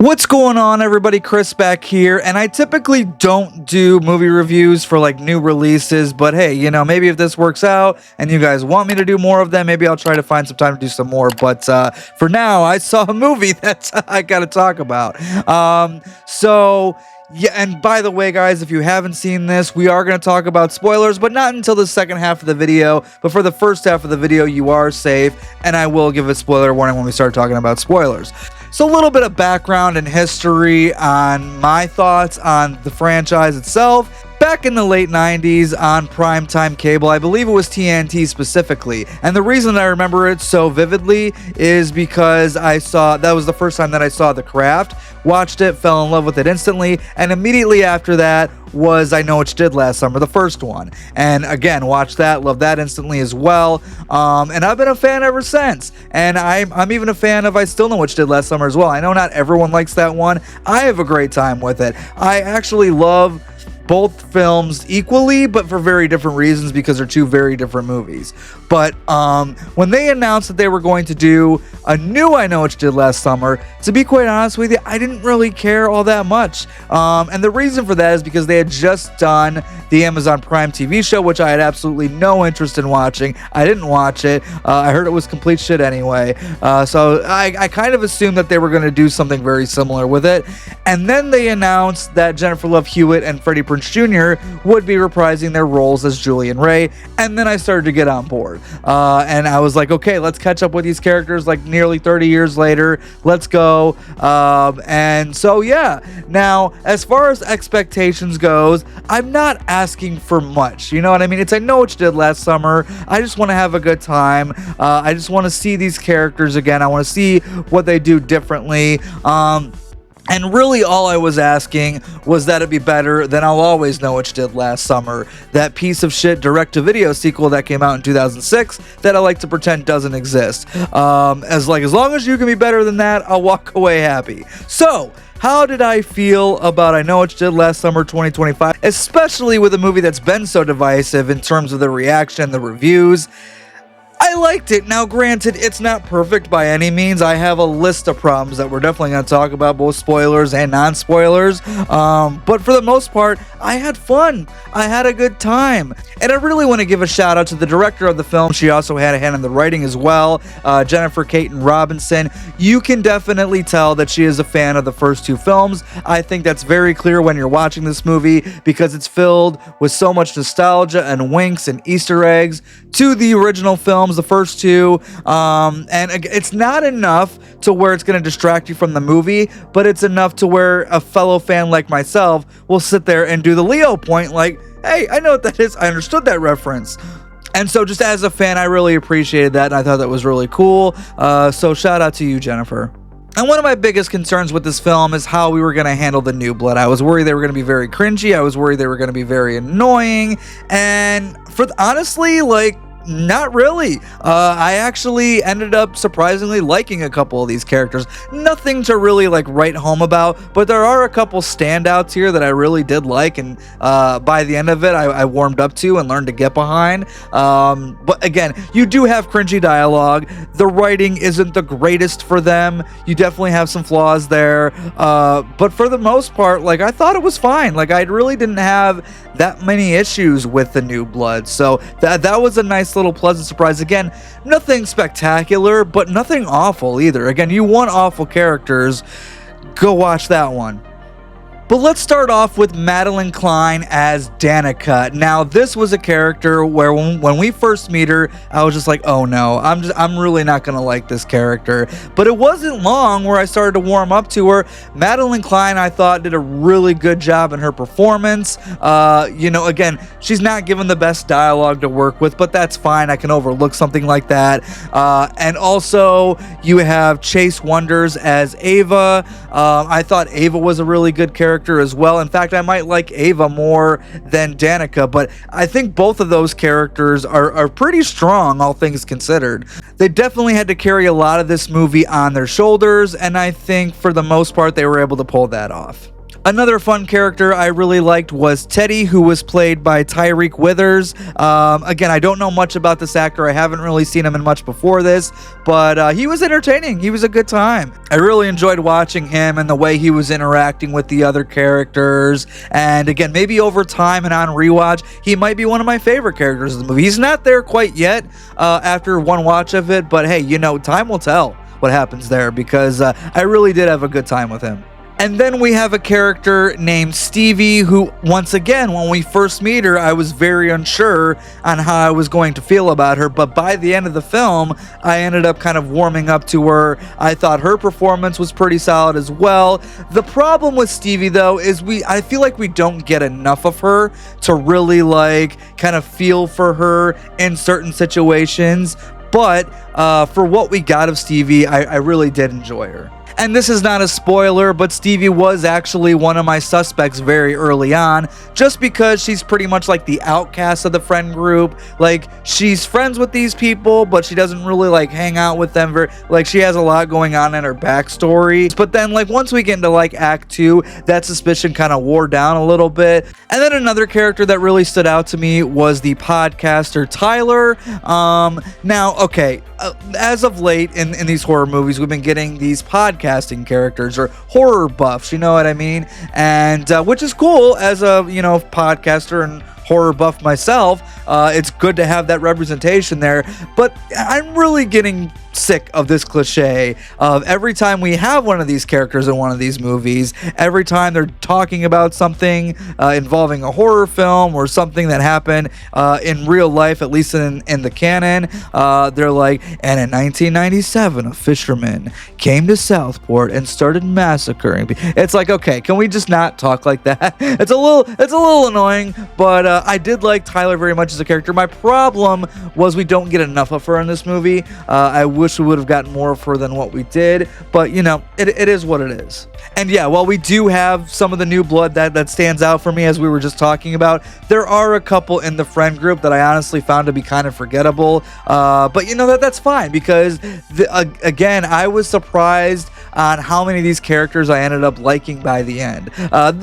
What's going on, everybody? Chris back here, and I typically don't do movie reviews for like new releases, but hey, maybe if this works out and you guys want me to do more of them, maybe I'll try to find some time to do some more. But for now, I saw a movie that I gotta talk about. Yeah, and by the way, guys, if you haven't seen this, we are going to talk about spoilers, but not until the second half of the video. But for the first half of the video, you are safe, and I will give a spoiler warning when we start talking about spoilers. So a little bit of background and history on my thoughts on the franchise itself. Back in the late 90s on primetime cable, I believe it was TNT specifically, and the reason I remember it so vividly is because that was the first time that I saw The Craft, watched it, fell in love with it instantly, and immediately after that was I Know What You Did Last Summer, the first one, and again, watched that, loved that instantly as well, and I've been a fan ever since, and I'm even a fan of I Still Know What You Did Last Summer as well. I know not everyone likes that one. I have a great time with it. I actually love both films equally, but for very different reasons because they're two very different movies. But when they announced that they were going to do a new I Know What You Did Last Summer, to be quite honest with you, I didn't really care all that much. And the reason for that is because they had just done the Amazon Prime TV show, which I had absolutely no interest in watching. I didn't watch it. I heard it was complete shit anyway. So I kind of assumed that they were going to do something very similar with it. And then they announced that Jennifer Love Hewitt and Freddie Prinze Jr. would be reprising their roles as Julie and Ray, and then I started to get on board. And I was like, okay, let's catch up with these characters like nearly 30 years later. Let's go. And so, yeah. Now, as far as expectations goes, I'm not asking for much. You know what I mean? It's I Know What You Did Last Summer. I just want to have a good time. I just want to see these characters again. I want to see what they do differently. And really all I was asking was that it be better than I'll Always Know What You Did Last Summer, that piece of shit direct-to-video sequel that came out in 2006 that I like to pretend doesn't exist. As long as you can be better than that, I'll walk away happy. So, how did I feel about I Know What You Did Last Summer 2025, especially with a movie that's been so divisive in terms of the reaction, the reviews? I liked it. Now, granted, it's not perfect by any means. I have a list of problems that we're definitely going to talk about, both spoilers and non-spoilers. But for the most part, I had fun. I had a good time. And I really want to give a shout out to the director of the film. She also had a hand in the writing as well, Jennifer Caton Robinson. You can definitely tell that she is a fan of the first two films. I think that's very clear when you're watching this movie because it's filled with so much nostalgia and winks and Easter eggs to the original films, the first two, and it's not enough to where it's going to distract you from the movie, but it's enough to where a fellow fan like myself will sit there and do the Leo point like, hey, I know what that is, I understood that reference. And so just as a fan, I really appreciated that, and I thought that was really cool. So shout out to you, Jennifer. And one of my biggest concerns with this film is how we were going to handle the new blood. I was worried they were going to be very cringy. I was worried they were going to be very annoying. And honestly, not really. I actually ended up surprisingly liking a couple of these characters. Nothing to really write home about, but there are a couple standouts here that I really did like, and by the end of it, I warmed up to and learned to get behind. But again, you do have cringy dialogue. The writing isn't the greatest for them. You definitely have some flaws there. But for the most part, I thought it was fine. I really didn't have that many issues with the new blood. So that was a nice little pleasant surprise. Again, nothing spectacular, but nothing awful either. Again, you want awful characters, go watch that one. But let's start off with Madeline Klein as Danica. Now, this was a character where when we first meet her, I was just like, oh no, I'm really not gonna like this character. But it wasn't long where I started to warm up to her. Madeline Klein, I thought, did a really good job in her performance. Again, she's not given the best dialogue to work with, but that's fine. I can overlook something like that. And also, you have Chase Wonders as Ava. I thought Ava was a really good character as well. In fact, I might like Ava more than Danica, but I think both of those characters are pretty strong, all things considered. They definitely had to carry a lot of this movie on their shoulders, and I think for the most part they were able to pull that off. Another fun character I really liked was Teddy, who was played by Tyreek Withers. Again, I don't know much about this actor. I haven't really seen him in much before this, but he was entertaining. He was a good time. I really enjoyed watching him and the way he was interacting with the other characters. And again, maybe over time and on rewatch, he might be one of my favorite characters in the movie. He's not there quite yet after one watch of it, but hey, you know, time will tell what happens there, because I really did have a good time with him. And then we have a character named Stevie, who, once again, when we first meet her, I was very unsure on how I was going to feel about her, but by the end of the film, I ended up kind of warming up to her. I thought her performance was pretty solid as well. The problem with Stevie, though, is I feel like we don't get enough of her to really, like, kind of feel for her in certain situations, but for what we got of Stevie, I really did enjoy her. And this is not a spoiler, but Stevie was actually one of my suspects very early on, just because she's pretty much like the outcast of the friend group. Like, she's friends with these people, but she doesn't really like hang out with them. Like, she has a lot going on in her backstory. But then, like, once we get into like Act 2, that suspicion kind of wore down a little bit. And then another character that really stood out to me was the podcaster Tyler. Now, okay, as of late in these horror movies, we've been getting these podcasting characters or horror buffs, you know what I mean? And which is cool as a, you know, podcaster and horror buff myself. It's good to have that representation there, but I'm really getting sick of this cliche of every time we have one of these characters in one of these movies, every time they're talking about something involving a horror film or something that happened in real life, at least in the canon, they're like, and in 1997 a fisherman came to Southport and started massacring people. It's like, okay, can we just not talk like that? It's a little annoying, but I did like Tyler very much as a character. My problem was we don't get enough of her in this movie. I wish we would have gotten more of her than what we did, but you know, it is what it is. And yeah, while we do have some of the new blood that stands out for me, as we were just talking about, there are a couple in the friend group that I honestly found to be kind of forgettable, but you know, that's fine, because again, I was surprised on how many of these characters I ended up liking by the end.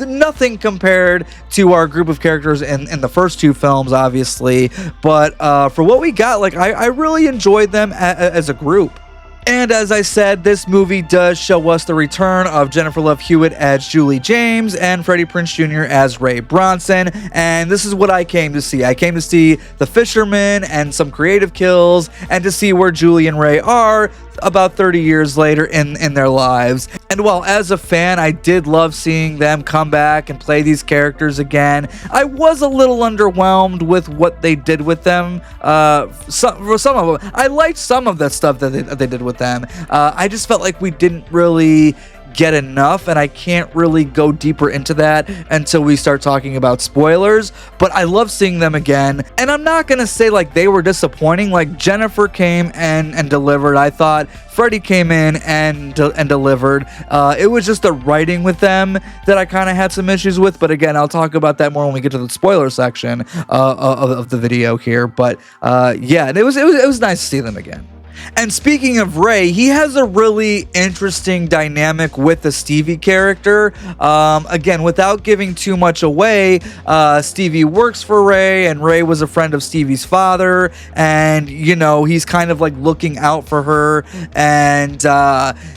Nothing compared to our group of characters in the first two films, obviously, but for what we got, like, I really enjoyed them as a group. And as I said, this movie does show us the return of Jennifer Love Hewitt as Julie James and Freddie Prinze Jr. as Ray Bronson. And this is what I came to see. I came to see the fisherman and some creative kills, and to see where Julie and Ray are about 30 years later in their lives. And while as a fan I did love seeing them come back and play these characters again, I was a little underwhelmed with what they did with them. For some of them, I liked some of the stuff that they did with them. I just felt like we didn't really get enough, and I can't really go deeper into that until we start talking about spoilers, but I love seeing them again. And I'm not gonna say like they were disappointing. Like, Jennifer came and delivered. I thought Freddie came in and delivered. It was just the writing with them that I kind of had some issues with, but again, I'll talk about that more when we get to the spoiler section of the video here. But yeah, and it was nice to see them again. And speaking of Ray, he has a really interesting dynamic with the Stevie character. Again, without giving too much away, Stevie works for Ray, and Ray was a friend of Stevie's father, and, you know, he's kind of like looking out for her, and,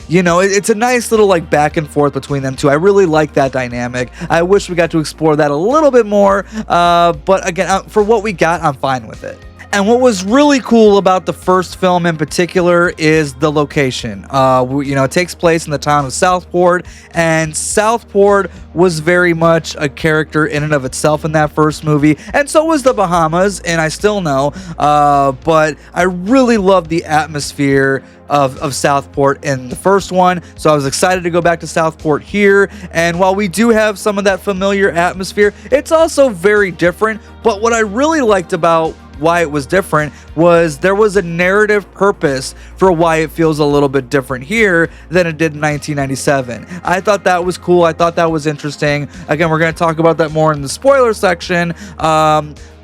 you know, it's a nice little like back and forth between them two. I really like that dynamic. I wish we got to explore that a little bit more, but again, for what we got, I'm fine with it. And what was really cool about the first film in particular is the location. You know, it takes place in the town of Southport, and Southport was very much a character in and of itself in that first movie, and so was the Bahamas, and I still know, but I really loved the atmosphere of Southport in the first one, so I was excited to go back to Southport here. And while we do have some of that familiar atmosphere, it's also very different. But what I really liked about why it was different was there was a narrative purpose for why it feels a little bit different here than it did in 1997. I thought that was cool. I thought that was interesting. Again, we're going to talk about that more in the spoiler section.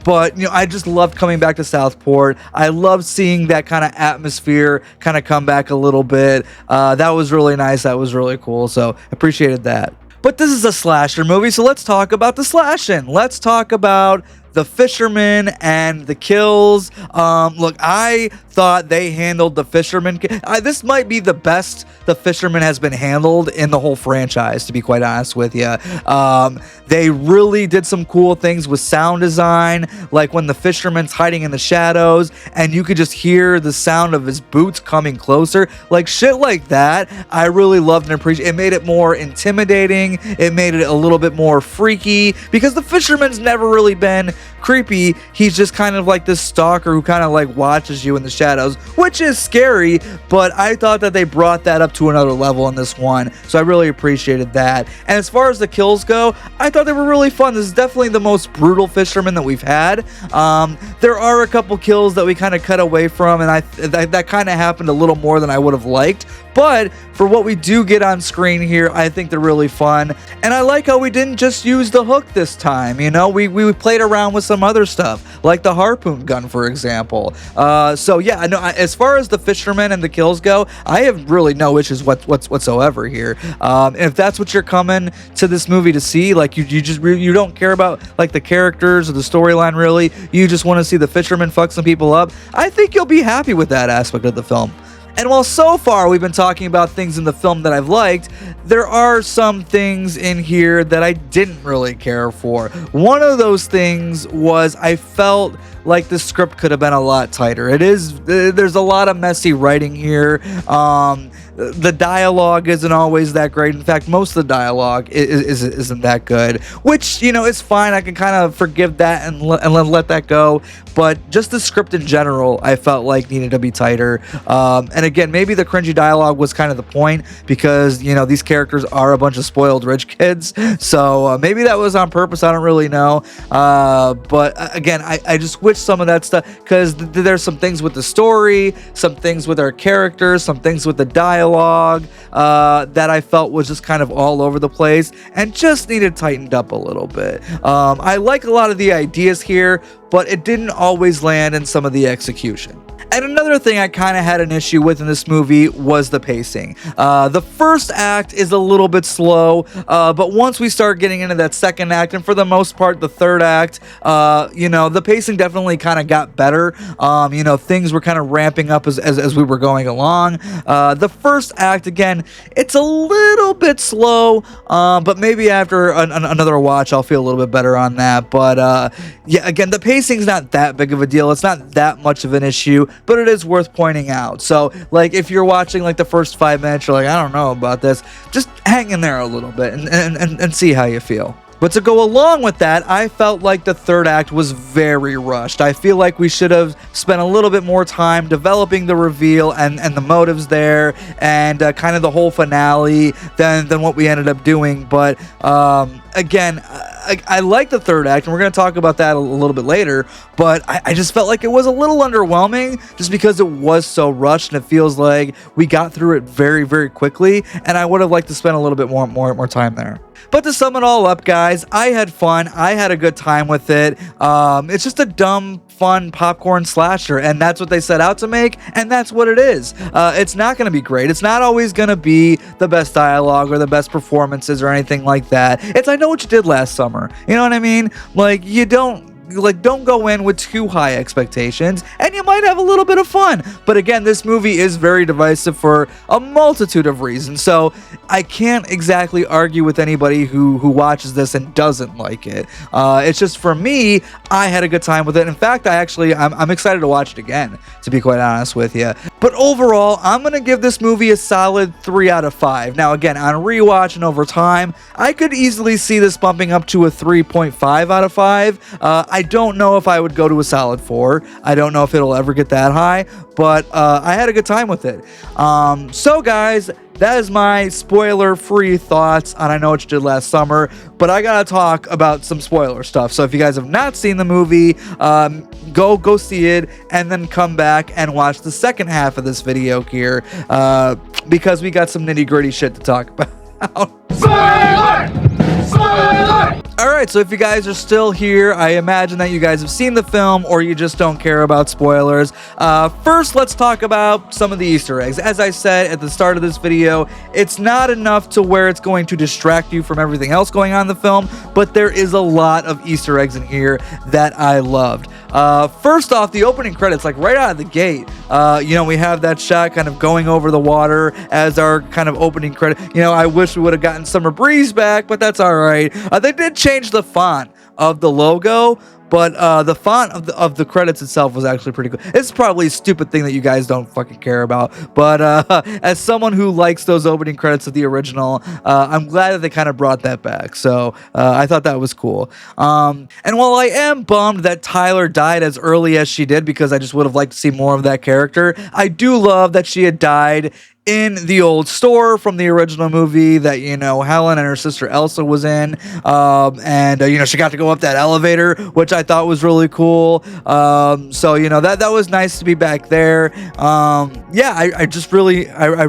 But, you know, I just loved coming back to Southport. I loved seeing that kind of atmosphere kind of come back a little bit. That was really nice. That was really cool. So appreciated that. But this is a slasher movie, so let's talk about the slashing. Let's talk about the fisherman and the kills. Look, I thought they handled the fisherman. This might be the best the fisherman has been handled in the whole franchise, to be quite honest with you. They really did some cool things with sound design, like when the fisherman's hiding in the shadows and you could just hear the sound of his boots coming closer. Like shit like that, I really loved and appreciated. It made it more intimidating. It made it a little bit more freaky because the fisherman's never really been creepy. He's just kind of like this stalker who kind of like watches you in the shadows, which is scary, but I thought that they brought that up to another level in this one, so I really appreciated that. And as far as the kills go, I thought they were really fun. This is definitely the most brutal fisherman that we've had. There are a couple kills that we kind of cut away from, and that kind of happened a little more than I would have liked, but for what we do get on screen here, I think they're really fun. And I like how we didn't just use the hook this time, you know, we played around with some other stuff, like the harpoon gun, for example. So yeah, no, as far as the fishermen and the kills go, I have really no issues whatsoever here. And if that's what you're coming to this movie to see, like you don't care about like the characters or the storyline really, you just want to see the fishermen fuck some people up, I think you'll be happy with that aspect of the film. And while so far we've been talking about things in the film that I've liked, there are some things in here that I didn't really care for. One of those things was I felt like the script could have been a lot tighter. There's a lot of messy writing here. The dialogue isn't always that great. In fact, most of the dialogue isn't that good, which, you know, is fine. I can kind of forgive that and let that go. But just the script in general, I felt like needed to be tighter. And again, maybe the cringy dialogue was kind of the point because, you know, these characters are a bunch of spoiled rich kids. So maybe that was on purpose. I don't really know. But again, I just wish some of that stuff, because there's some things with the story, some things with our characters, some things with the dialogue that I felt was just kind of all over the place and just needed tightened up a little bit. I like a lot of the ideas here, but it didn't always land in some of the execution. And another thing I kind of had an issue with in this movie was the pacing. The first act is a little bit slow, but once we start getting into that second act, and for the most part the third act, you know, the pacing definitely kind of got better. You know, things were kind of ramping up as we were going along. The first act, again, it's a little bit slow, but maybe after another watch I'll feel a little bit better on that. But yeah, again, the pacing's not that big of a deal. It's not that much of an issue, but it is worth pointing out. So, like, if you're watching like the first 5 minutes, you're like, I don't know about this, just hang in there a little bit and see how you feel. But to go along with that, I felt like the third act was very rushed. I feel like we should have spent a little bit more time developing the reveal and the motives there, and kind of the whole finale than what we ended up doing. But again, I like the third act, and we're going to talk about that a little bit later, but I just felt like it was a little underwhelming just because it was so rushed, and it feels like we got through it very, very quickly, and I would have liked to spend a little bit more time there. But to sum it all up, guys, I had fun. I had a good time with it. It's just a dumb, fun popcorn slasher, and that's what they set out to make, and that's what it is. It's not going to be great. It's not always going to be the best dialogue or the best performances or anything like that. It's I know what you did last summer. You know what I mean? Like, don't go in with too high expectations, and you might have a little bit of fun. But again, this movie is very divisive for a multitude of reasons, so I can't exactly argue with anybody who watches this and doesn't like it. It's just, for me, I had a good time with it. In fact, I'm excited to watch it again, to be quite honest with you. But overall, I'm gonna give this movie a solid 3 out of 5. Now again, on rewatch and over time, I could easily see this bumping up to a 3.5 out of 5. I don't know if I would go to a solid 4. I don't know if it'll ever get that high, but I had a good time with it. So guys, that is my spoiler-free thoughts on I Know What You Did Last Summer, but I gotta talk about some spoiler stuff. So if you guys have not seen the movie, go see it, and then come back and watch the second half of this video here, because we got some nitty-gritty shit to talk about. Spoiler! Spoiler! Alright, so if you guys are still here, I imagine that you guys have seen the film or you just don't care about spoilers. First, let's talk about some of the Easter eggs. As I said at the start of this video, it's not enough to where it's going to distract you from everything else going on in the film, but there is a lot of Easter eggs in here that I loved. First off, the opening credits, like right out of the gate, we have that shot kind of going over the water as our kind of opening credit. I wish we would have gotten Summer Breeze back, but that's all right. They did change the font of the logo, but the font of the credits itself was actually pretty cool. It's probably a stupid thing that you guys don't fucking care about, but as someone who likes those opening credits of the original, I'm glad that they kind of brought that back. So I thought that was cool. And while I am bummed that Tyler died as early as she did, because I just would have liked to see more of that character, I do love that she had died in the old store from the original movie that, Helen and her sister Elsa was in. She got to go up that elevator, which I thought was really cool. That was nice to be back there. I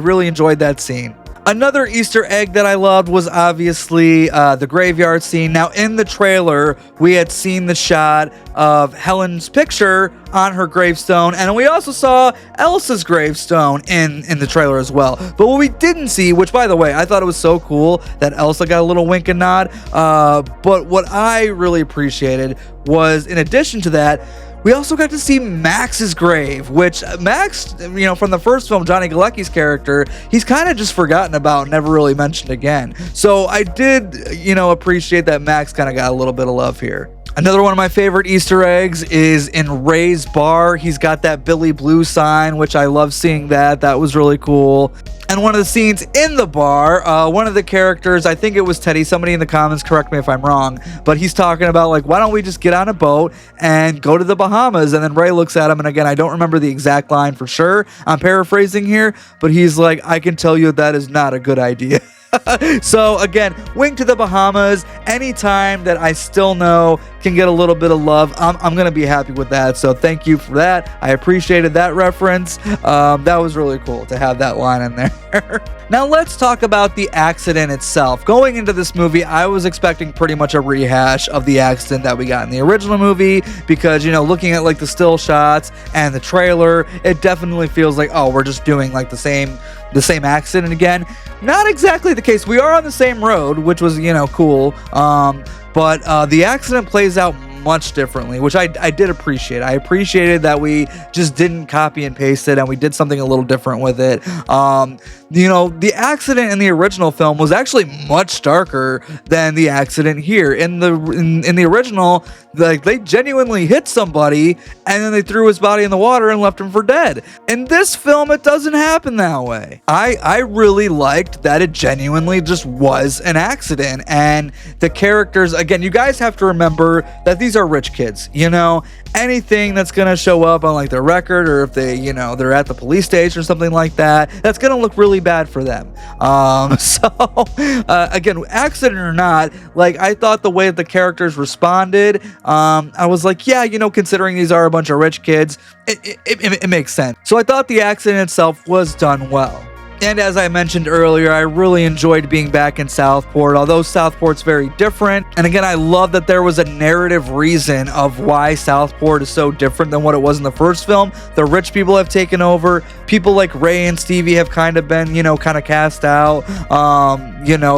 really enjoyed that scene. Another Easter egg that I loved was obviously the graveyard scene. Now, in the trailer, we had seen the shot of Helen's picture on her gravestone, and we also saw Elsa's gravestone in the trailer as well. But what we didn't see, which, by the way, I thought it was so cool that Elsa got a little wink and nod, but what I really appreciated was, in addition to that, we also got to see Max's grave, which Max, from the first film, Johnny Galecki's character, he's kind of just forgotten about, never really mentioned again. So I did, appreciate that Max kind of got a little bit of love here. Another one of my favorite Easter eggs is in Ray's bar. He's got that Billy Blue sign, which I love seeing that. That was really cool. And one of the scenes in the bar, one of the characters, I think it was Teddy, somebody in the comments, correct me if I'm wrong, but he's talking about, like, why don't we just get on a boat and go to the Bahamas? And then Ray looks at him, and again, I don't remember the exact line for sure. I'm paraphrasing here, but he's like, I can tell you that is not a good idea. So again, wink to the Bahamas. Anytime that I still know can get a little bit of love, I'm gonna be happy with that. So thank you for that. I appreciated that reference. That was really cool to have that line in there. Now let's talk about the accident itself. Going into this movie, I was expecting pretty much a rehash of the accident that we got in the original movie, because looking at like the still shots and the trailer, it definitely feels like, oh, we're just doing like the same accident again. Not exactly the case. We are on the same road, which was cool, but the accident plays out much differently, which I did appreciate. I appreciated that we just didn't copy and paste it, and we did something a little different with it. The accident in the original film was actually much darker than the accident here. In the original, like, they genuinely hit somebody and then they threw his body in the water and left him for dead. In this film, it doesn't happen that way. I really liked that it genuinely just was an accident, and the characters, again, you guys have to remember that these are rich kids. Anything that's gonna show up on like their record, or if they they're at the police station or something like that, that's gonna look really bad for them. Again, accident or not, like, I thought the way that the characters responded, I was like, yeah, considering these are a bunch of rich kids, it makes sense. So I thought the accident itself was done well. And as I mentioned earlier, I really enjoyed being back in Southport, although Southport's very different. And again, I love that there was a narrative reason of why Southport is so different than what it was in the first film. The rich people have taken over. People like Ray and Stevie have kind of been, kind of cast out,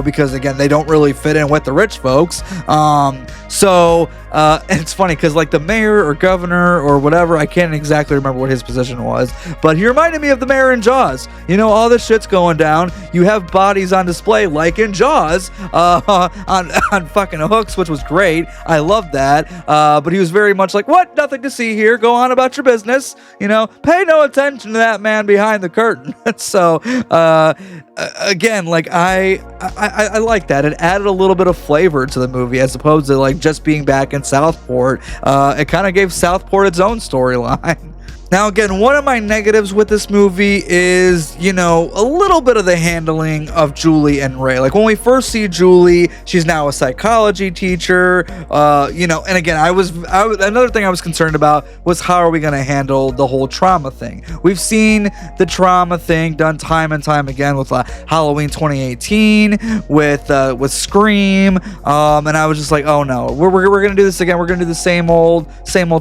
because again, they don't really fit in with the rich folks. And it's funny because like the mayor or governor or whatever, I can't exactly remember what his position was, but he reminded me of the mayor in Jaws. All this shit's going down. You have bodies on display like in Jaws, on fucking hooks, which was great. I loved that. But he was very much like, what? Nothing to see here. Go on about your business. Pay no attention to that man behind the curtain. So again, like I like that. It added a little bit of flavor to the movie as opposed to like just being back in Southport. It kind of gave Southport its own storyline. Now, again, one of my negatives with this movie is, you know, a little bit of the handling of Julie and Ray. Like, when we first see Julie, she's now a psychology teacher, you know, and again, another thing I was concerned about was how are we going to handle the whole trauma thing. We've seen the trauma thing done time and time again with Halloween 2018, with Scream, and I was just like, oh no, we're going to do this again. We're going to do the same old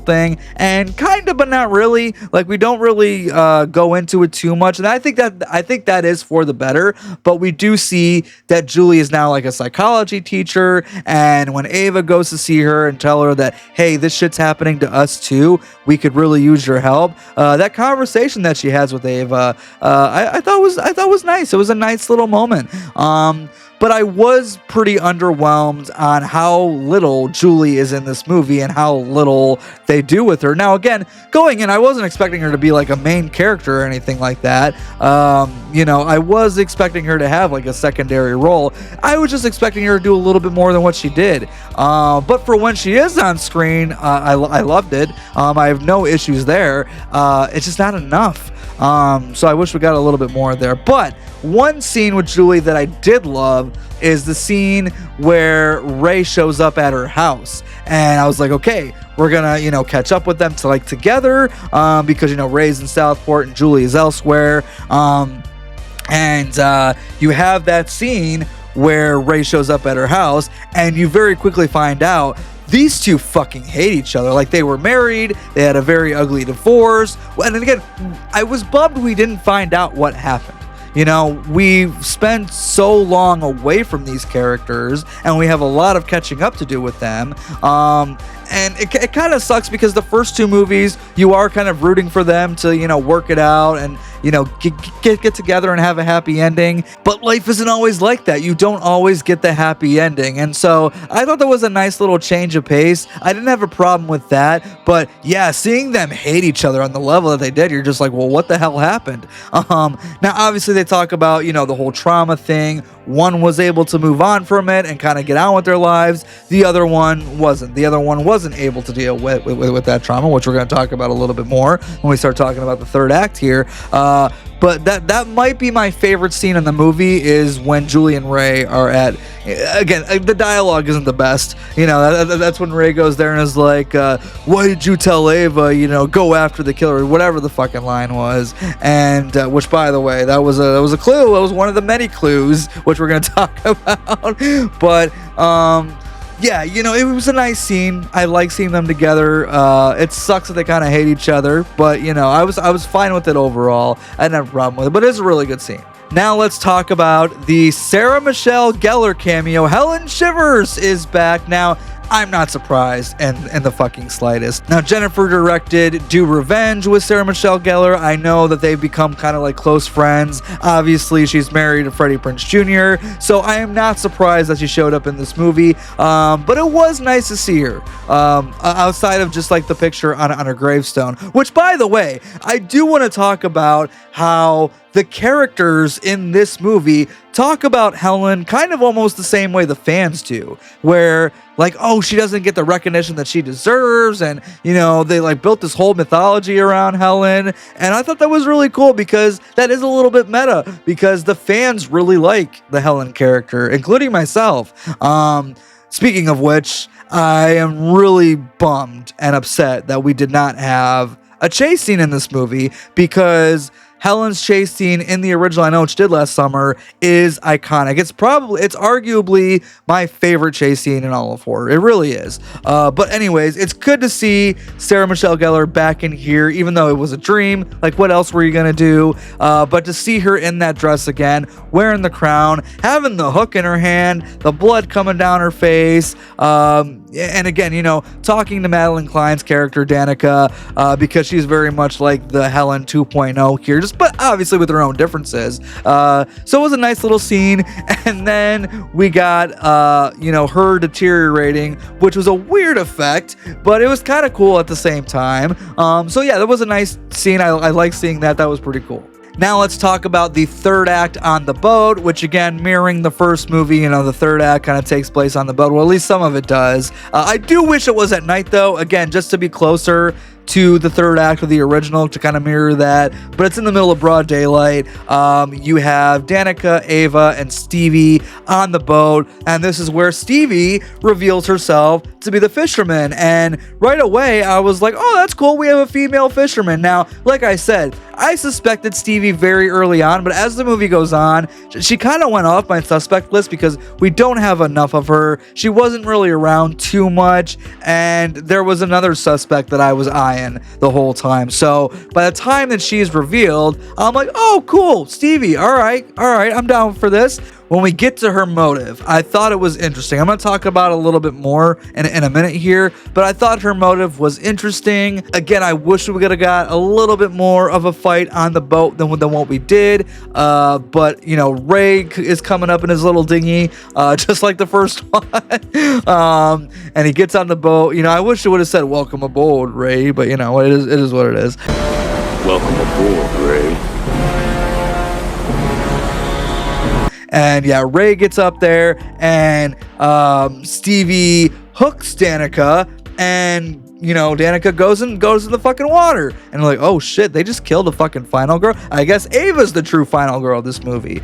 thing, and kind of, but not really. Like, we don't really go into it too much, and I think that is for the better. But we do see that Julie is now like a psychology teacher, and when Ava goes to see her and tell her that, hey, this shit's happening to us too, we could really use your help. That conversation that she has with Ava, I thought was nice. It was a nice little moment. But I was pretty underwhelmed on how little Julie is in this movie and how little they do with her. Now, again, going in, I wasn't expecting her to be like a main character or anything like that. You know, I was expecting her to have like a secondary role. I was just expecting her to do a little bit more than what she did. But for when she is on screen, I loved it. I have no issues there. It's just not enough. So I wish we got a little bit more there. But one scene with Julie that I did love is the scene where Ray shows up at her house, and I was like, okay, we're gonna, you know, catch up with them to like together, because, you know, Ray's in Southport and Julie is elsewhere, and you have that scene where Ray shows up at her house, and you very quickly find out these two fucking hate each other. Like, they were married, they had a very ugly divorce, and then again, I was bummed we didn't find out what happened. You know, we've spent so long away from these characters, and we have a lot of catching up to do with them. And it kind of sucks because the first two movies, you are kind of rooting for them to, you know, work it out and, you know, get together and have a happy ending. But life isn't always like that. You don't always get the happy ending. And so I thought that was a nice little change of pace. I didn't have a problem with that. But yeah, seeing them hate each other on the level that they did, you're just like, well, what the hell happened? Now, obviously, they talk about, you know, the whole trauma thing. One was able to move on from it and kind of get on with their lives. The other one wasn't. The other one wasn't able to deal with that trauma, which we're going to talk about a little bit more when we start talking about the third act here. But that might be my favorite scene in the movie, is when Julie and Ray are at, again, the dialogue isn't the best. You know, that's when Ray goes there and is like, why did you tell Ava, you know, go after the killer, whatever the fucking line was. And which, by the way, that was a clue. It was one of the many clues, which we're going to talk about. But yeah, you know, it was a nice scene. I like seeing them together. It sucks that they kind of hate each other, but, you know, I was fine with it overall. I didn't have a problem with it, but it's a really good scene. Now let's talk about the Sarah Michelle Gellar cameo. Helen Shivers is back. Now, I'm not surprised in the fucking slightest. Now, Jennifer directed Do Revenge with Sarah Michelle Gellar. I know that they've become kind of like close friends. Obviously, she's married to Freddie Prinze Jr., so I am not surprised that she showed up in this movie. But it was nice to see her, outside of just like the picture on her gravestone. Which, by the way, I do want to talk about how the characters in this movie talk about Helen kind of almost the same way the fans do, where like, oh, she doesn't get the recognition that she deserves, and, you know, they like built this whole mythology around Helen, and I thought that was really cool because that is a little bit meta, because the fans really like the Helen character, including myself. Speaking of which, I am really bummed and upset that we did not have a chase scene in this movie, because Helen's chase scene in the original I Know What You Did Last Summer is iconic. It's arguably my favorite chase scene in all of horror. It really is. But anyways, it's good to see Sarah Michelle Gellar back in here, even though it was a dream. Like, what else were you gonna do? But to see her in that dress again, wearing the crown, having the hook in her hand, the blood coming down her face, and again, you know, talking to Madeline Klein's character, Danica, because she's very much like the Helen 2.0 here, but obviously with her own differences. So it was a nice little scene. And then we got, you know, her deteriorating, which was a weird effect, but it was kind of cool at the same time. So yeah, that was a nice scene. I like seeing that. That was pretty cool. Now let's talk about the third act on the boat, which again, mirroring the first movie, you know, the third act kind of takes place on the boat. Well, at least some of it does. I do wish it was at night, though, again, just to be closer to the third act of the original to kind of mirror that, but it's in the middle of broad daylight. You have Danica, Ava, and Stevie on the boat, and this is where Stevie reveals herself to be the fisherman. And right away, I was like, oh, that's cool. We have a female fisherman. Now, like I said, I suspected Stevie very early on, but as the movie goes on, she kind of went off my suspect list because we don't have enough of her. She wasn't really around too much, and there was another suspect that I was eyeing the whole time. So by the time that she's revealed, I'm like, oh, cool, Stevie. All right, I'm down for this. When we get to her motive, I thought it was interesting. I'm going to talk about it a little bit more in a minute here, but I thought her motive was interesting. Again, I wish we could have got a little bit more of a fight on the boat than what we did. But, you know, Ray is coming up in his little dinghy, just like the first one. And he gets on the boat. You know, I wish it would have said, welcome aboard, Ray, but, you know, it is what it is. Welcome aboard, Ray. And yeah, Ray gets up there, and Stevie hooks Danica, and you know, Danica goes in the fucking water, and like, oh shit, they just killed the fucking final girl. I guess Ava's the true final girl of this movie.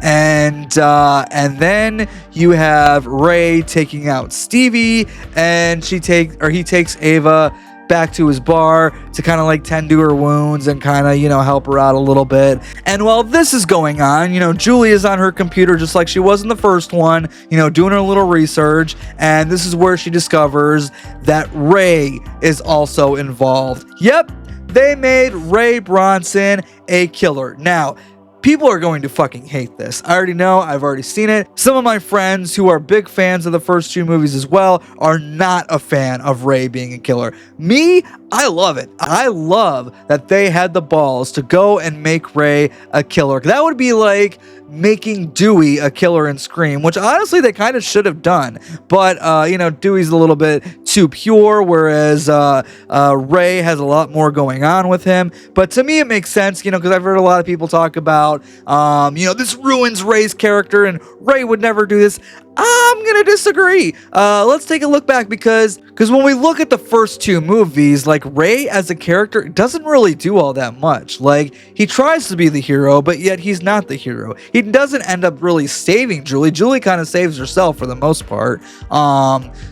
And then you have Ray taking out Stevie, and he takes Ava back to his bar to kind of like tend to her wounds and kind of, you know, help her out a little bit. And while this is going on, you know, Julie is on her computer just like she was in the first one, you know, doing her little research, and this is where she discovers that Ray is also involved. Yep, they made Ray Bronson a killer. Now, people are going to fucking hate this. I already know. I've already seen it. Some of my friends who are big fans of the first two movies as well are not a fan of Ray being a killer. Me, I love it. I love that they had the balls to go and make Ray a killer. That would be like making Dewey a killer in Scream, which honestly they kind of should have done. But, you know, Dewey's a little bit too pure, whereas Ray has a lot more going on with him. But to me, it makes sense, you know, because I've heard a lot of people talk about, you know, this ruins Ray's character and Ray would never do this. I'm going to disagree. Let's take a look back because when we look at the first two movies, like Ray as a character doesn't really do all that much. Like, he tries to be the hero, but yet he's not the hero. He doesn't end up really saving Julie. Julie kind of saves herself for the most part.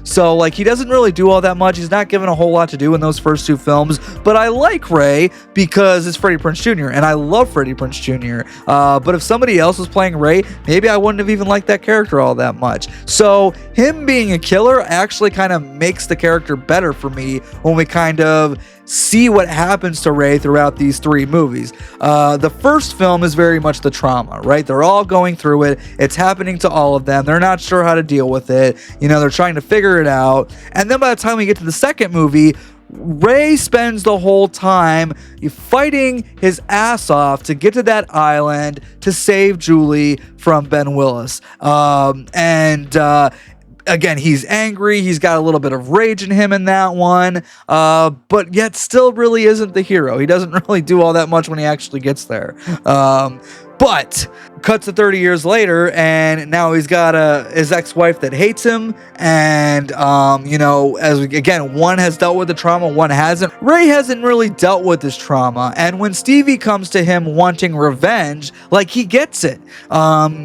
So like, he doesn't really do all that much. He's not given a whole lot to do in those first two films, but I like Ray because it's Freddie Prinze Jr. and I love Freddie Prinze Jr. But if somebody else was playing Ray, maybe I wouldn't have even liked that character all that much. So him being a killer actually kind of makes the character better for me when we kind of see what happens to Ray throughout these three movies. The first film is very much the trauma, right? They're all going through it. It's happening to all of them. They're not sure how to deal with it. You know, they're trying to figure it out. And then by the time we get to the second movie, Ray spends the whole time fighting his ass off to get to that island to save Julie from Ben Willis. Again, he's angry. He's got a little bit of rage in him in that one, but yet still really isn't the hero. He doesn't really do all that much when he actually gets there. But cuts to 30 years later, and now he's got his ex-wife that hates him, and you know, again, one has dealt with the trauma, one hasn't. Ray hasn't really dealt with this trauma, and when Stevie comes to him wanting revenge, like, he gets it.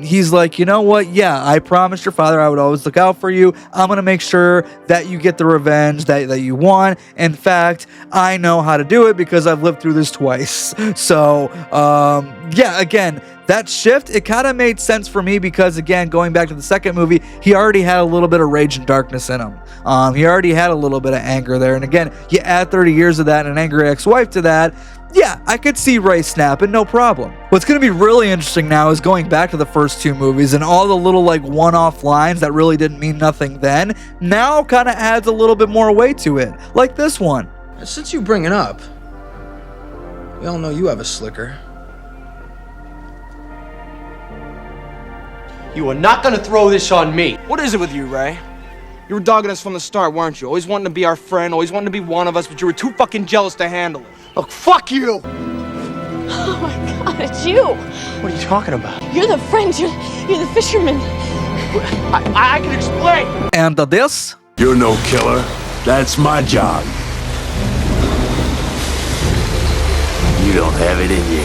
He's like, you know what? Yeah, I promised your father I would always look out for you. I'm gonna make sure that you get the revenge that you want. In fact, I know how to do it because I've lived through this twice. So, yeah, again, that shift, it kind of made sense for me because, again, going back to the second movie, he already had a little bit of rage and darkness in him. He already had a little bit of anger there. And again, you add 30 years of that and an angry ex-wife to that, yeah, I could see Ray snapping, no problem. What's going to be really interesting now is going back to the first two movies and all the little, like, one-off lines that really didn't mean nothing then, now kind of adds a little bit more weight to it, like this one. Since you bring it up, we all know you have a slicker. You are not gonna throw this on me. What is it with you, Ray? You were dogging us from the start, weren't you? Always wanting to be our friend, always wanting to be one of us, but you were too fucking jealous to handle it. Look, fuck you! Oh my God, it's you! What are you talking about? You're the friend, you're the fisherman. I can explain! And this? You're no killer. That's my job. You don't have it in you.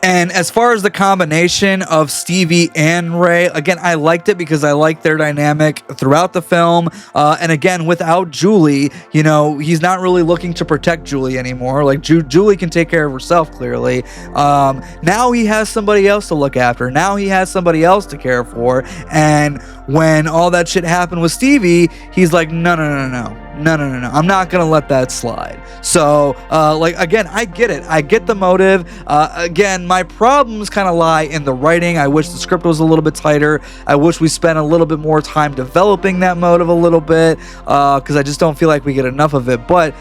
And as far as the combination of Stevie and Ray, again, I liked it because I liked their dynamic throughout the film. And again, without Julie, you know, he's not really looking to protect Julie anymore. Like, Julie can take care of herself, clearly. Now he has somebody else to look after. Now he has somebody else to care for. And when all that shit happened with Stevie, he's like, no. I'm not gonna let that slide. So, like, again, I get it. I get the motive. Again, my problems kind of lie in the writing. I wish the script was a little bit tighter. I wish we spent a little bit more time developing that motive a little bit, because I just don't feel like we get enough of it. But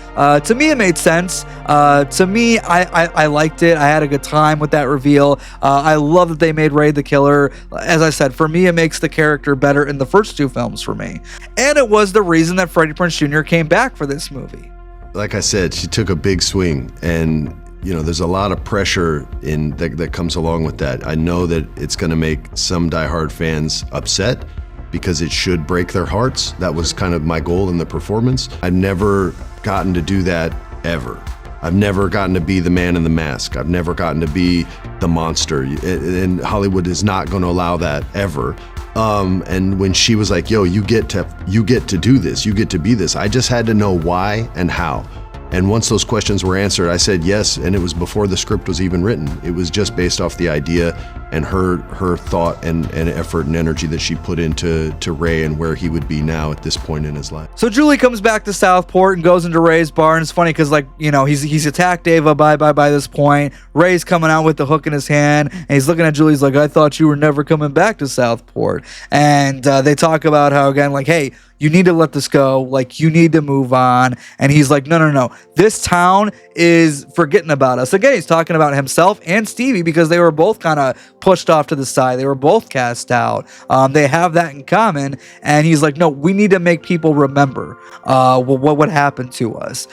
to me, it made sense. To me, I liked it. I had a good time with that reveal. I love that they made Ray the killer. As I said, for me, it makes the character better in the first two films for me. And it was the reason that Freddie Prinze Jr. came back for this movie. Like I said, she took a big swing, and you know, there's a lot of pressure that comes along with that. I know that it's going to make some diehard fans upset because it should break their hearts. That was kind of my goal in the performance. I've never gotten to do that ever. I've never gotten to be the man in the mask. I've never gotten to be the monster, and Hollywood is not going to allow that ever. And when she was like, yo, you get to do this, you get to be this, I just had to know why and how. And once those questions were answered, I said yes, and it was before the script was even written. It was just based off the idea and her thought and effort and energy that she put into Ray and where he would be now at this point in his life. So Julie comes back to Southport and goes into Ray's bar, and it's funny because, like, you know, he's attacked Ava by this point. Ray's coming out with the hook in his hand, and he's looking at Julie. He's like, I thought you were never coming back to Southport. And they talk about how, again, like, hey, you need to let this go. Like, you need to move on. And he's like, no. This town is forgetting about us. Again, he's talking about himself and Stevie because they were both kind of pushed off to the side. They were both cast out. They have that in common. And he's like, no, we need to make people remember what would happen to us.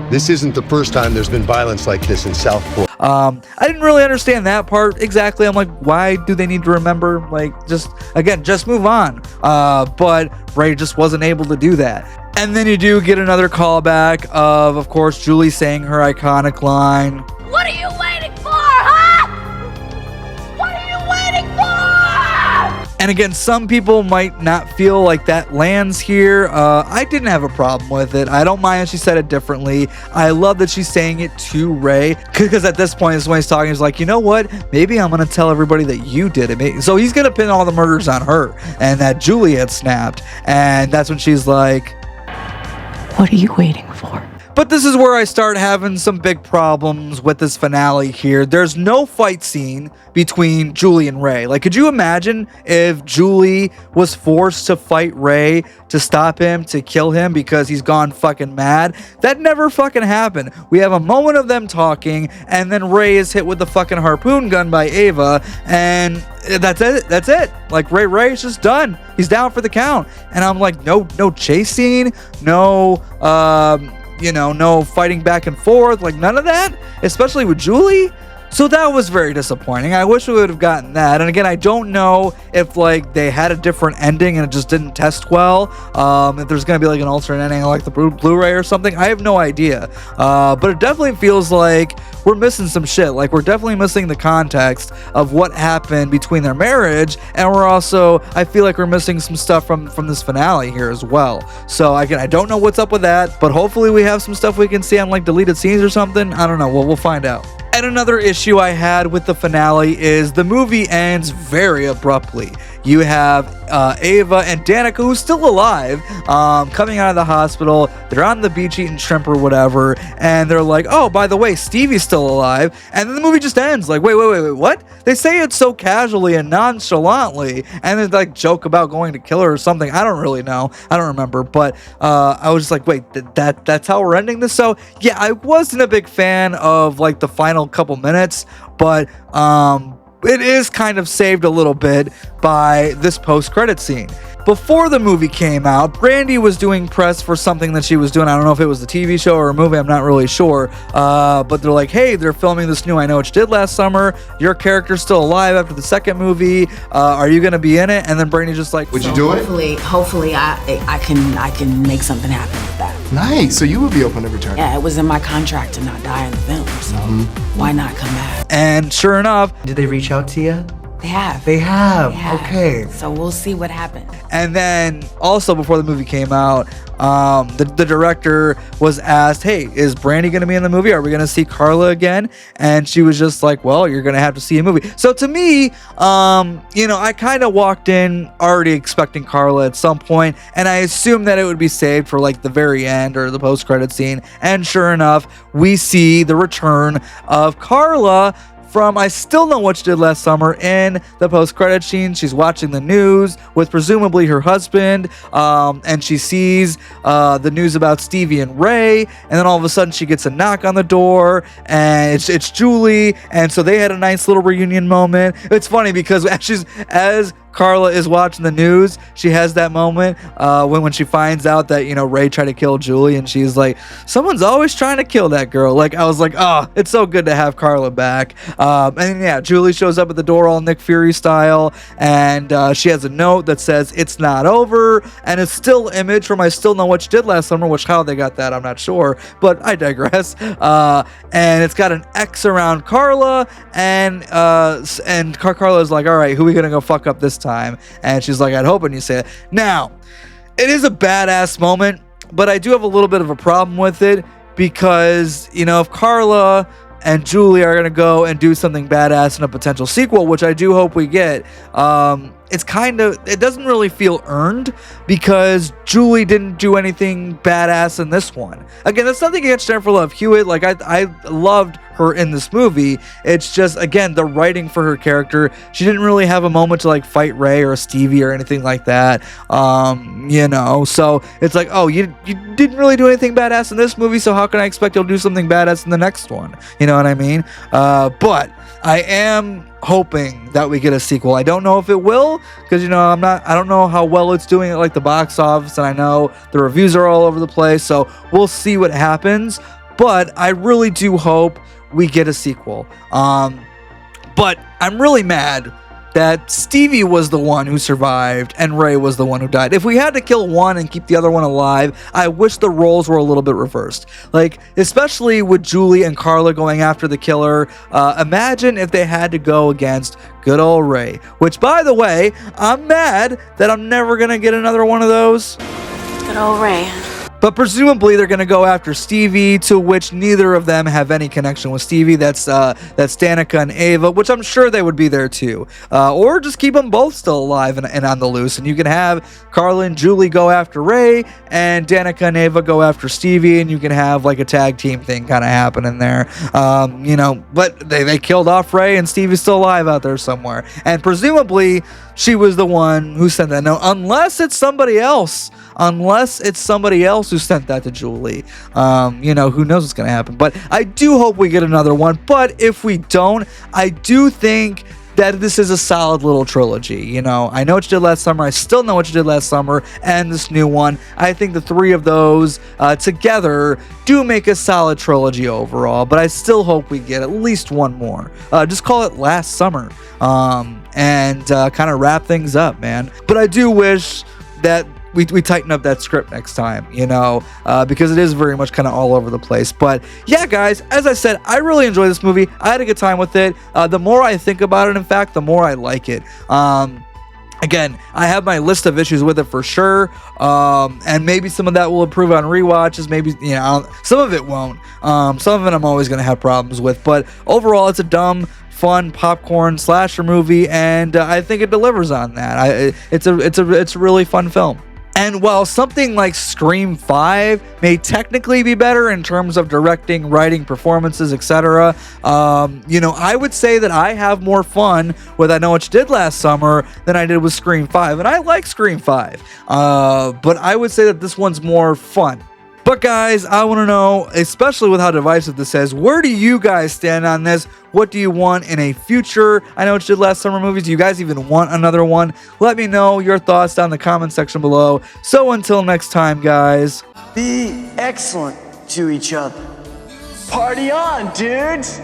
This isn't the first time there's been violence like this in Southport. I didn't really understand that part exactly. I'm like, why do they need to remember? Like, just move on. But Ray just wasn't able to do that. And then you do get another callback of course, Julie saying her iconic line. What are you waiting for, huh? What are you waiting for? And again, some people might not feel like that lands here. I didn't have a problem with it. I don't mind that she said it differently. I love that she's saying it to Ray, because at this point is when he's talking, he's like, you know what? Maybe I'm going to tell everybody that you did it. So he's going to pin all the murders on her and that Julie had snapped. And that's when she's like, What are you waiting for? But this is where I start having some big problems with this finale here. There's no fight scene between Julie and Ray. Like, could you imagine if Julie was forced to fight Ray to stop him, to kill him because he's gone fucking mad? That never fucking happened. We have a moment of them talking, and then Ray is hit with the fucking harpoon gun by Ava, and that's it. Like, Ray is just done. He's down for the count. And I'm like, no chase scene, no fighting back and forth, like none of that, especially with Julie. So that was very disappointing. I wish we would have gotten that. And again, I don't know if like they had a different ending and it just didn't test well. If there's going to be like an alternate ending like the Blu-ray or something, I have no idea. But it definitely feels like we're missing some shit. Like, we're definitely missing the context of what happened between their marriage. And I feel like we're missing some stuff from this finale here as well. So again, I don't know what's up with that, but hopefully we have some stuff we can see on like deleted scenes or something. I don't know. We'll find out. And another issue I had with the finale is the movie ends very abruptly. You have Ava and Danica, who's still alive, coming out of the hospital. They're on the beach eating shrimp or whatever, and they're like, oh, by the way, Stevie's still alive. And then the movie just ends. Like, wait, what? They say it so casually and nonchalantly, and they like joke about going to kill her or something. I don't really know. I don't remember. But I was just like, wait, that's how we're ending this? So yeah, I wasn't a big fan of like the final couple minutes, but it is kind of saved a little bit by this post-credit scene. Before the movie came out, Brandy was doing press for something that she was doing. I don't know if it was a TV show or a movie. I'm not really sure. But they're like, hey, they're filming this new I Know What You Did Last Summer. Your character's still alive after the second movie. Are you going to be in it? And then Brandy's just like, would you do it? Hopefully I can make something happen with that. Nice. So you would be open to return. Yeah, it was in my contract to not die in the film, so why not come back? And sure enough, Did they reach out to you? They have. They have. Okay. So we'll see what happens. and then also before the movie came out, the director was asked, hey, is Brandy going to be in the movie? Are we going to see Carla again? And she was just like, well, you're going to have to see a movie. So to me, I kind of walked in already expecting Carla at some point, and I assumed that it would be saved for like the very end or the post-credit scene. And sure enough, we see the return of Carla from I Still Know What You Did Last Summer in the post-credit scene. She's watching the news with presumably her husband, and she sees the news about Stevie and Ray, and then all of a sudden she gets a knock on the door, and it's Julie, and so they had a nice little reunion moment. It's funny because as Carla is watching the news, she has that moment when she finds out that, Ray tried to kill Julie, and she's like, someone's always trying to kill that girl. Like, I was like, oh, it's so good to have Carla back. And yeah, Julie shows up at the door all Nick Fury style, and she has a note that says, it's not over, and it's still image from I Still Know What You Did Last Summer, which how they got that, I'm not sure, but I digress. And it's got an X around Carla, and Carla's like, all right, who are we gonna go fuck up this time? And she's like, I'd hope and you say it. Now, it is a badass moment, but I do have a little bit of a problem with it because, if Carla and Julie are going to go and do something badass in a potential sequel, which I do hope we get, it doesn't really feel earned because Julie didn't do anything badass in this one. Again, that's nothing against Jennifer Love Hewitt. Like, I loved her in this movie. It's just, again, the writing for her character. She didn't really have a moment to like fight Ray or Stevie or anything like that. So it's like, oh, you didn't really do anything badass in this movie, so how can I expect you'll do something badass in the next one? You know what I mean? But I am hoping that we get a sequel. I don't know if it will, because I don't know how well it's doing at like the box office, and I know the reviews are all over the place, so we'll see what happens. But I really do hope we get a sequel. But I'm really mad that Stevie was the one who survived and Ray was the one who died. If we had to kill one and keep the other one alive, I wish the roles were a little bit reversed. Like, especially with Julie and Carla going after the killer. Imagine if they had to go against good old Ray. Which, by the way, I'm mad that I'm never going to get another one of those. Good old Ray. But presumably they're going to go after Stevie, to which neither of them have any connection with Stevie. That's Danica and Ava, which I'm sure they would be there too. Or just keep them both still alive and on the loose. And you can have Carla and Julie go after Ray, and Danica and Ava go after Stevie, and you can have like a tag team thing kind of happening there. But they killed off Ray, and Stevie's still alive out there somewhere. And presumably she was the one who sent that note, unless it's somebody else. Unless it's somebody else who sent that to Julie. Who knows what's going to happen. But I do hope we get another one. But if we don't, I do think that this is a solid little trilogy. I Know What You Did Last Summer, I Still Know What You Did Last Summer, and this new one. I think the three of those together do make a solid trilogy overall. But I still hope we get at least one more. Just call it Last Summer. And kind of wrap things up, man. But I do wish that we tighten up that script next time, because it is very much kind of all over the place. But yeah, guys, as I said, I really enjoyed this movie. I had a good time with it. The more I think about it, in fact, the more I like it. Again, I have my list of issues with it for sure, and maybe some of that will improve on rewatches. Maybe, some of it won't. Some of it I'm always going to have problems with. But overall, it's a dumb, fun popcorn slasher movie, and I think it delivers on that. It's a really fun film. And while something like Scream 5 may technically be better in terms of directing, writing, performances, etc., I would say that I have more fun with I Know What You Did Last Summer than I did with Scream 5. And I like Scream 5. But I would say that this one's more fun. But guys, I want to know, especially with how divisive this is, where do you guys stand on this? What do you want in a future I Know What You Did Last Summer movies? Do you guys even want another one? Let me know your thoughts down in the comment section below. So until next time, guys. Be excellent to each other. Party on, dudes!